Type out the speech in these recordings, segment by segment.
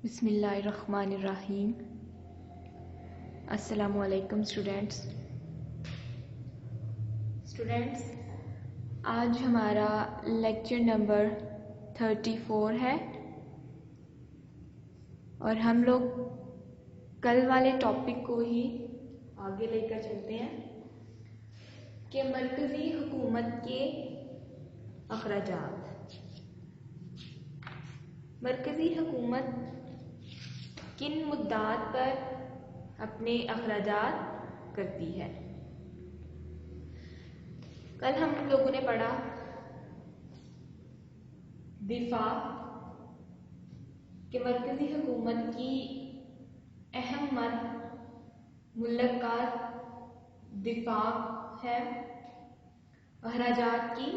بسم اللہ الرحمن الرحیم۔ السلام علیکم اسٹوڈینٹس، آج ہمارا لیکچر نمبر 34 ہے اور ہم لوگ کل والے ٹاپک کو ہی آگے لے کر چلتے ہیں کہ مرکزی حکومت کے اخراجات۔ مرکزی حکومت کن مدات پر اپنے اخراجات کرتی ہے؟ کل ہم لوگوں نے پڑھا دفاع کہ مرکزی حکومت کی اہم ملک کا دفاع ہے، اخراجات کی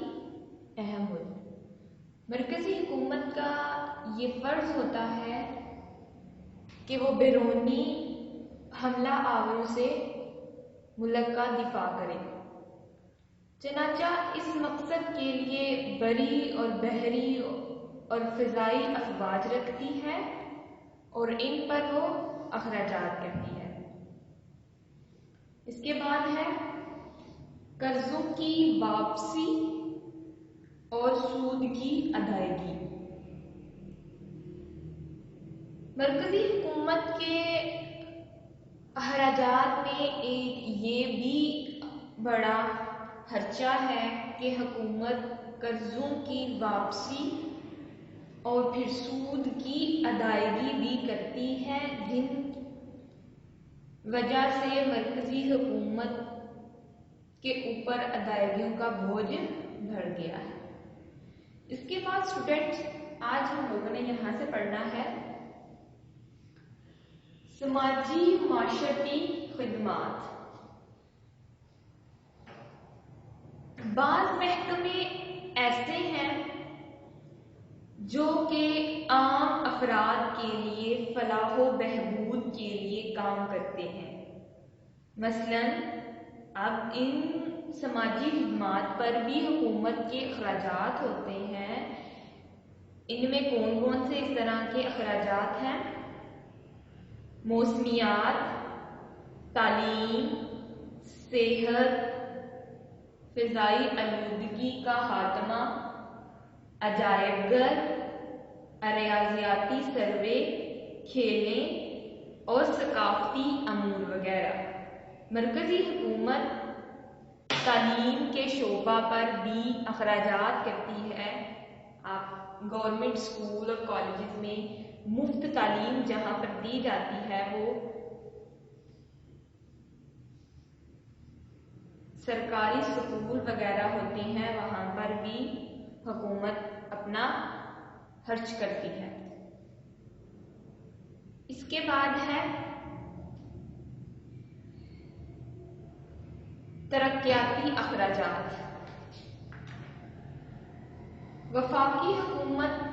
اہم ملک۔ مرکزی حکومت کا یہ فرض ہوتا ہے کہ وہ بیرونی حملہ آوروں سے ملک کا دفاع کرے، چنانچہ اس مقصد کے لیے بری اور بحری اور فضائی افواج رکھتی ہے اور ان پر وہ اخراجات کرتی ہے۔ اس کے بعد ہے قرضوں کی واپسی اور سود کی ادائیگی۔ مرکزی حکومت کے اخراجات میں ایک یہ بھی بڑا خرچہ ہے کہ حکومت قرضوں کی واپسی اور پھر سود کی ادائیگی بھی کرتی ہے، جن وجہ سے مرکزی حکومت کے اوپر ادائیگیوں کا بوجھ بڑھ گیا ہے۔ اس کے بعد اسٹوڈنٹس آج ہم لوگوں نے یہاں سے پڑھنا ہے سماجی معاشرتی خدمات۔ بعض محکمے ایسے ہیں جو کہ عام افراد کے لیے فلاح و بہبود کے لیے کام کرتے ہیں۔ مثلا اب ان سماجی خدمات پر بھی حکومت کے اخراجات ہوتے ہیں۔ ان میں کون کون سے اس طرح کے اخراجات ہیں؟ موسمیات، تعلیم، صحت، فضائی آلودگی کا خاتمہ، عجائب گھر، ریاضیاتی سروے، کھیلیں اور ثقافتی امور وغیرہ۔ مرکزی حکومت تعلیم کے شعبہ پر بھی اخراجات کرتی ہے۔ آپ گورنمنٹ اسکول اور کالجز میں مفت تعلیم جہاں پر دی جاتی ہے، وہ سرکاری اسکول وغیرہ ہوتے ہیں، وہاں پر بھی حکومت اپنا خرچ کرتی ہے۔ اس کے بعد ہے ترقیاتی اخراجات۔ وفاقی حکومت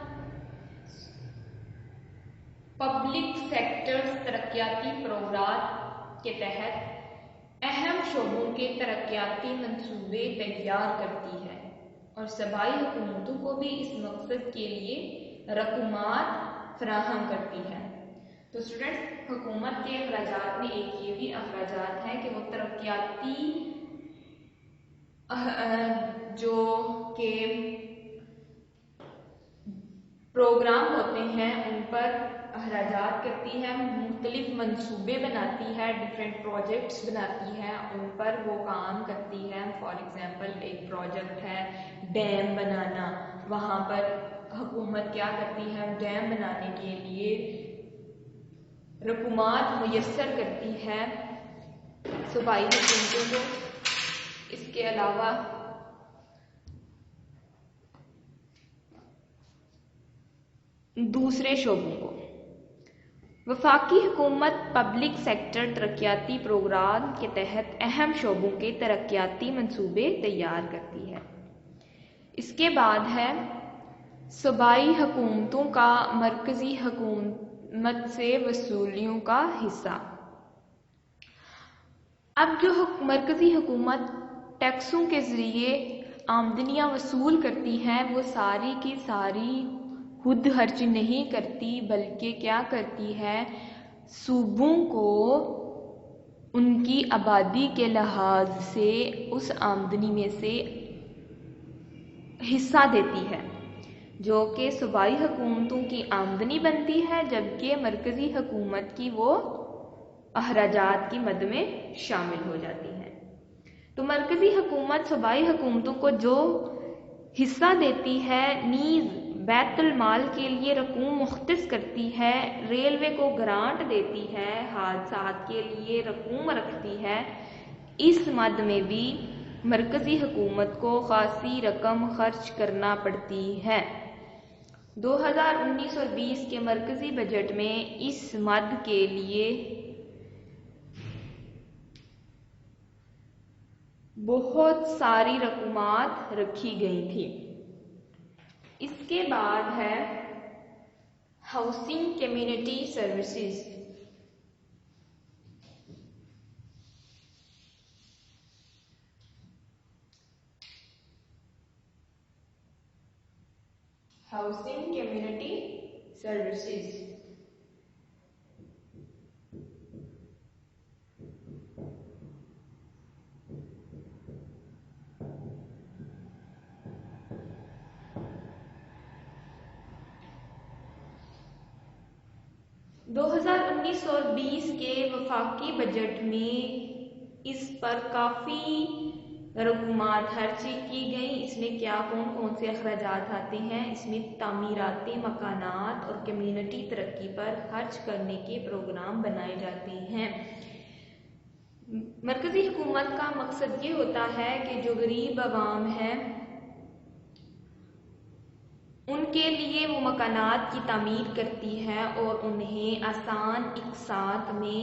پبلک سیکٹر ترقیاتی پروگرام کے تحت اہم شعبوں کے ترقیاتی منصوبے تیار کرتی ہے اور صوبائی حکومتوں کو بھی اس مقصد کے لیے رقومات فراہم کرتی ہے۔ تو اسٹوڈنٹس حکومت کے اخراجات میں ایک یہ بھی اخراجات ہے کہ وہ ترقیاتی جو کہ پروگرام ہوتے ہیں ان پر اخراجات کرتی ہے، مختلف منصوبے بناتی ہے، ڈفرینٹ پروجیکٹس بناتی ہے، ان پر وہ کام کرتی ہے۔ فار ایگزامپل ایک پروجیکٹ ہے ڈیم بنانا، وہاں پر حکومت کیا کرتی ہے؟ ڈیم بنانے کے لیے رقومات میسر کرتی ہے صوبائی حکومتوں کو۔ اس کے علاوہ دوسرے شعبوں کو وفاقی حکومت پبلک سیکٹر ترقیاتی پروگرام کے تحت اہم شعبوں کے ترقیاتی منصوبے تیار کرتی ہے۔ اس کے بعد ہے صوبائی حکومتوں کا مرکزی حکومت سے وصولیوں کا حصہ۔ اب جو مرکزی حکومت ٹیکسوں کے ذریعے آمدنیاں وصول کرتی ہیں، وہ ساری کی ساری خود خرچ نہیں کرتی بلکہ کیا کرتی ہے، صوبوں کو ان کی آبادی کے لحاظ سے اس آمدنی میں سے حصہ دیتی ہے، جو کہ صوبائی حکومتوں کی آمدنی بنتی ہے، جبکہ مرکزی حکومت کی وہ اخراجات کی مد میں شامل ہو جاتی ہے۔ تو مرکزی حکومت صوبائی حکومتوں کو جو حصہ دیتی ہے، نیز بیت المال کے لیے رقوم مختص کرتی ہے، ریلوے کو گرانٹ دیتی ہے، حادثات کے لیے رقوم رکھتی ہے، اس مد میں بھی مرکزی حکومت کو خاصی رقم خرچ کرنا پڑتی ہے۔ 2019 اور 20 کے مرکزی بجٹ میں اس مد کے لیے بہت ساری رقومات رکھی گئی تھی۔ اس کے بعد ہے housing community services. Housing community services 2019 اور 20 کے وفاقی بجٹ میں اس پر کافی رقومات خرچ کی گئیں۔ اس میں کون سے اخراجات آتے ہیں؟ اس میں تعمیراتی مکانات اور کمیونٹی ترقی پر خرچ کرنے کے پروگرام بنائے جاتے ہیں۔ مرکزی حکومت کا مقصد یہ ہوتا ہے کہ جو غریب عوام ہیں ان کے لیے وہ مکانات کی تعمیر کرتی ہے اور انہیں آسان اقساط میں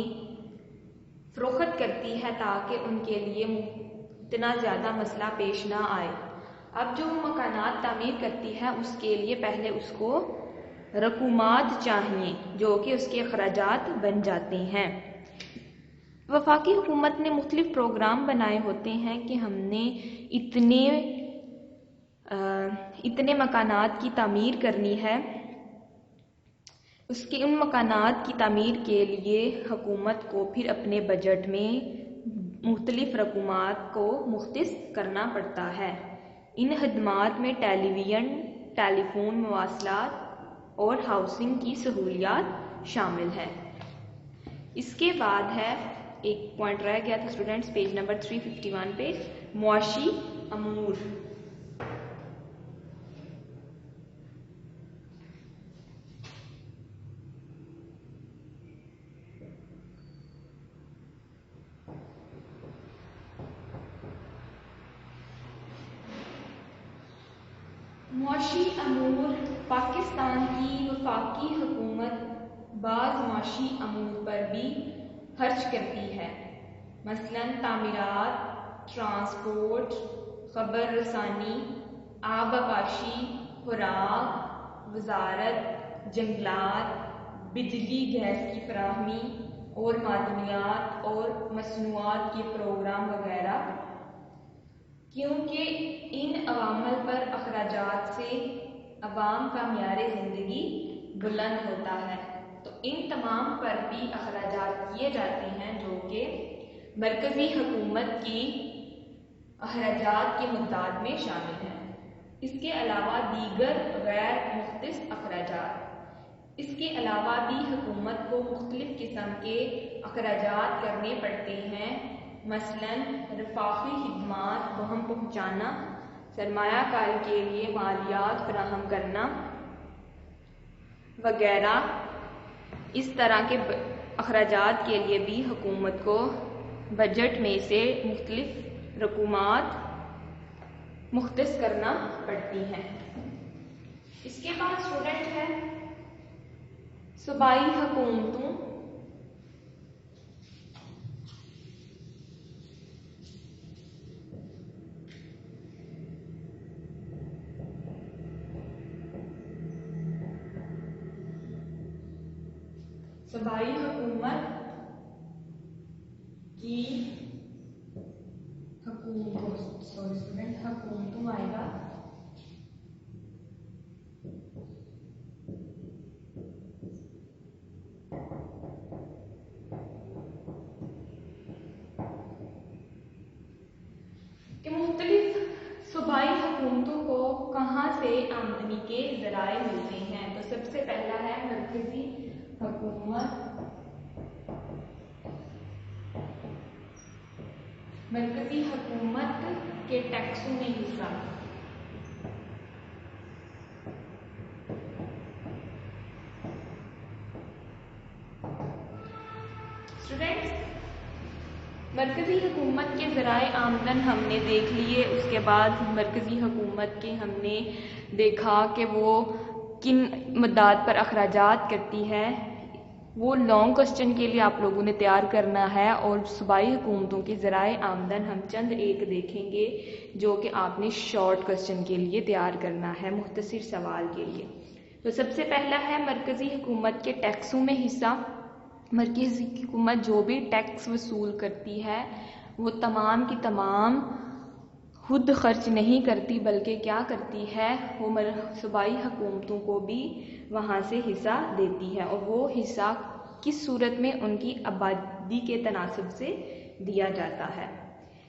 فروخت کرتی ہے تاکہ ان کے لیے اتنا زیادہ مسئلہ پیش نہ آئے۔ اب جو مکانات تعمیر کرتی ہے اس کے لیے پہلے اس کو رقومات چاہیے جو کہ اس کے اخراجات بن جاتے ہیں۔ وفاقی حکومت نے مختلف پروگرام بنائے ہوتے ہیں کہ ہم نے اتنے مکانات کی تعمیر کرنی ہے۔ ان مکانات کی تعمیر کے لیے حکومت کو پھر اپنے بجٹ میں مختلف رقومات کو مختص کرنا پڑتا ہے۔ ان خدمات میں ٹیلی ویژن، ٹیلی فون مواصلات اور ہاؤسنگ کی سہولیات شامل ہیں۔ اس کے بعد ہے، ایک پوائنٹ رہ گیا تھا اسٹوڈنٹس، پیج نمبر 351 پہ، معاشی امور۔ معاشی امور پاکستان کی وفاقی حکومت بعض معاشی امور پر بھی خرچ کرتی ہے، مثلاً تعمیرات، ٹرانسپورٹ، خبر رسانی، آبپاشی، خوراک، وزارت جنگلات، بجلی گیس کی فراہمی اور معدنیات اور مصنوعات کے پروگرام وغیرہ، کیونکہ ان عوامل پر اخراجات سے عوام کا معیار زندگی بلند ہوتا ہے، تو ان تمام پر بھی اخراجات کیے جاتے ہیں جو کہ مرکزی حکومت کی اخراجات کے متعدد میں شامل ہیں۔ اس کے علاوہ دیگر غیر مختص اخراجات، اس کے علاوہ بھی حکومت کو مختلف قسم کے اخراجات کرنے پڑتے ہیں، مثلاً رفاہی خدمات بہم پہنچانا، سرمایہ کاری کے لیے مالیات فراہم کرنا وغیرہ۔ اس طرح کے اخراجات کے لیے بھی حکومت کو بجٹ میں سے مختلف رقومات مختص کرنا پڑتی ہیں۔ اس کے بعد اسٹوڈنٹ ہے صوبائی حکومتوں۔ صوبائی حکومت کی حکومتوں آئے گا سب سے پہلا ہے مرکزی حکومت کے ٹیکسوں میں حصہ. اسٹوڈینٹس، مرکزی حکومت کے ذرائع آمدن ہم نے دیکھ لیے. اس کے بعد مرکزی حکومت کے ہم نے دیکھا کہ وہ کن مدات پر اخراجات کرتی ہے. وہ لانگ کوسچن کے لیے آپ لوگوں نے تیار کرنا ہے، اور صوبائی حکومتوں کے ذرائع آمدن ہم چند ایک دیکھیں گے جو کہ آپ نے شارٹ کوسچن کے لیے تیار کرنا ہے، مختصر سوال کے لیے. تو سب سے پہلا ہے مرکزی حکومت کے ٹیکسوں میں حصہ. مرکزی حکومت جو بھی ٹیکس وصول کرتی ہے وہ تمام کی تمام خود خرچ نہیں کرتی، بلکہ کیا کرتی ہے، وہ صوبائی حکومتوں کو بھی وہاں سے حصہ دیتی ہے، اور وہ حصہ کس صورت میں ان کی آبادی کے تناسب سے دیا جاتا ہے.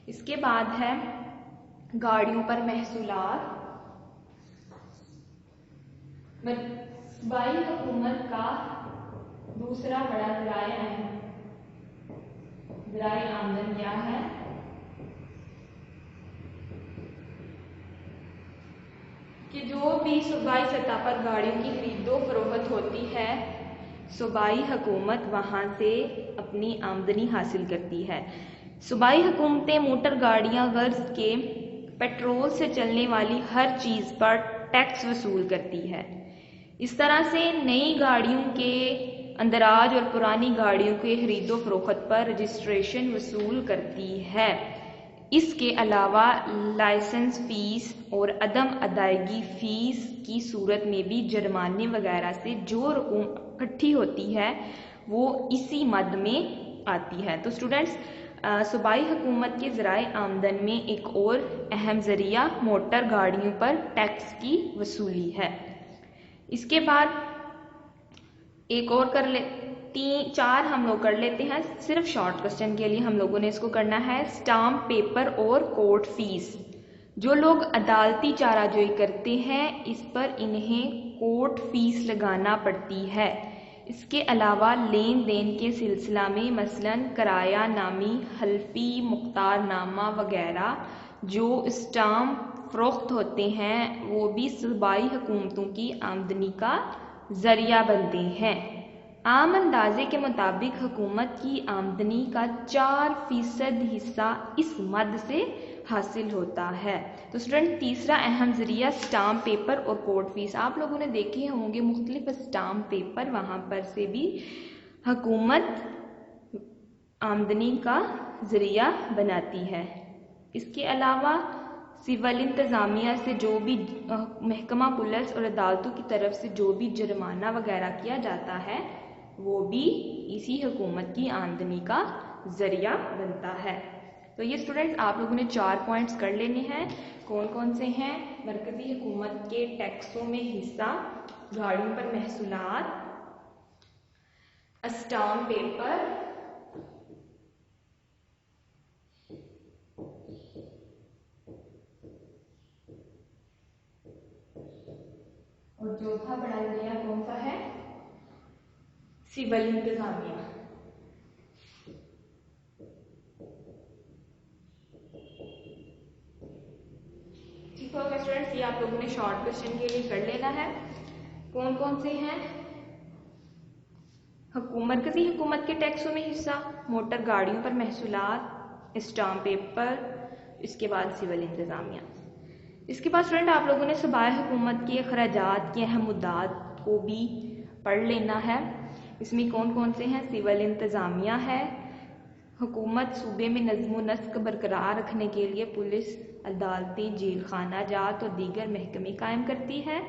اس کے بعد ہے گاڑیوں پر محصولات. صوبائی حکومت کا دوسرا بڑا ذرائع آمدن کیا ہے؟ کہ جو بھی صوبائی سطح پر گاڑیوں کی خرید و فروخت ہوتی ہے، صوبائی حکومت وہاں سے اپنی آمدنی حاصل کرتی ہے. صوبائی حکومتیں موٹر گاڑیاں غرض کے پیٹرول سے چلنے والی ہر چیز پر ٹیکس وصول کرتی ہے. اس طرح سے نئی گاڑیوں کے اندراج اور پرانی گاڑیوں کے خرید و فروخت پر رجسٹریشن وصول کرتی ہے. اس کے علاوہ لائسنس فیس اور عدم ادائیگی فیس کی صورت میں بھی جرمانے وغیرہ سے جو رقم اکٹھی ہوتی ہے وہ اسی مد میں آتی ہے. تو اسٹوڈینٹس، صوبائی حکومت کے ذرائع آمدن میں ایک اور اہم ذریعہ موٹر گاڑیوں پر ٹیکس کی وصولی ہے. اس کے بعد ایک اور چار ہم لوگ کر لیتے ہیں صرف شارٹ کوسچن کے لیے. ہم لوگوں نے اس کو کرنا ہے اسٹامپ پیپر اور کورٹ فیس. جو لوگ عدالتی چارہ جوئی کرتے ہیں اس پر انہیں کورٹ فیس لگانا پڑتی ہے. اس کے علاوہ لین دین کے سلسلہ میں مثلاً کرایہ نامی، حلفی مختار نامہ وغیرہ جو اسٹامپ فروخت ہوتے ہیں وہ بھی صوبائی حکومتوں کی آمدنی کا ذریعہ بنتے ہیں. عام اندازے کے مطابق حکومت کی آمدنی کا 4% حصہ اس مد سے حاصل ہوتا ہے. تو اسٹوڈنٹ، تیسرا اہم ذریعہ اسٹامپ پیپر اور کورٹ فیس. آپ لوگوں نے دیکھے ہوں گے مختلف اسٹامپ پیپر، وہاں پر سے بھی حکومت آمدنی کا ذریعہ بناتی ہے. اس کے علاوہ سول انتظامیہ سے جو بھی محکمہ پولیس اور عدالتوں کی طرف سے جو بھی جرمانہ وغیرہ کیا جاتا ہے وہ بھی اسی حکومت کی آمدنی کا ذریعہ بنتا ہے. تو یہ اسٹوڈنٹس آپ لوگوں نے 4 پوائنٹس کر لینے ہیں. کون کون سے ہیں؟ مرکزی حکومت کے ٹیکسوں میں حصہ، گاڑیوں پر محصولات، اسٹامپ پیپر، اور چوتھا بڑا ذریعہ کون سا ہے؟ سول انتظامیہ. ٹھیک ہوگا اسٹوڈینٹس، یہ آپ لوگوں نے شارٹ کوسچن کے لیے کر لینا ہے. کون کون سے ہیں؟ مرکزی حکومت کے ٹیکسوں میں حصہ، موٹر گاڑیوں پر محصولات، اسٹامپ پیپر، اس کے بعد سول انتظامیہ. اس کے بعد اسٹوڈنٹ آپ لوگوں نے صوبائی حکومت کے اخراجات کی اہم مدات کو بھی پڑھ لینا ہے. اس میں کون کون سے ہیں؟ سول انتظامیہ ہے. حکومت صوبے میں نظم و نسق برقرار رکھنے کے لیے پولیس، عدالتیں، جیل خانہ جات اور دیگر محکمے قائم کرتی ہے،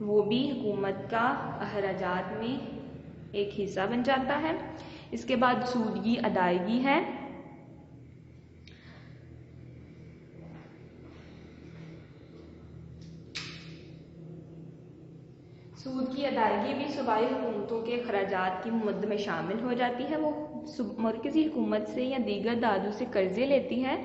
وہ بھی حکومت کا اخراجات میں ایک حصہ بن جاتا ہے. اس کے بعد سود کی ادائیگی ہے. سود کی ادائیگی بھی صوبائی حکومتوں کے اخراجات کی مد میں شامل ہو جاتی ہے. وہ مرکزی حکومت سے یا دیگر دادوں سے قرضے لیتی ہے،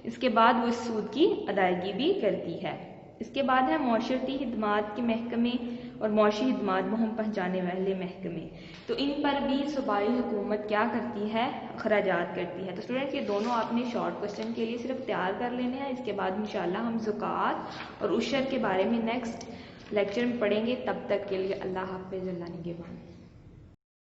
اس کے بعد وہ سود کی ادائیگی بھی کرتی ہے. اس کے بعد ہے معاشرتی خدمات کے محکمے اور معاشی خدمات مہم پہنچانے والے محکمے، تو ان پر بھی صوبائی حکومت کیا کرتی ہے؟ اخراجات کرتی ہے۔ تو اسٹوڈنٹس یہ دونوں آپ نے شارٹ کوسچن کے لیے صرف تیار کر لینے ہیں، اس کے بعد انشاءاللہ ہم زکوٰۃ اور عشر کے بارے میں نیکسٹ لیکچر میں پڑھیں گے۔ تب تک کے لیے اللہ حافظ، اللہ نگہبان۔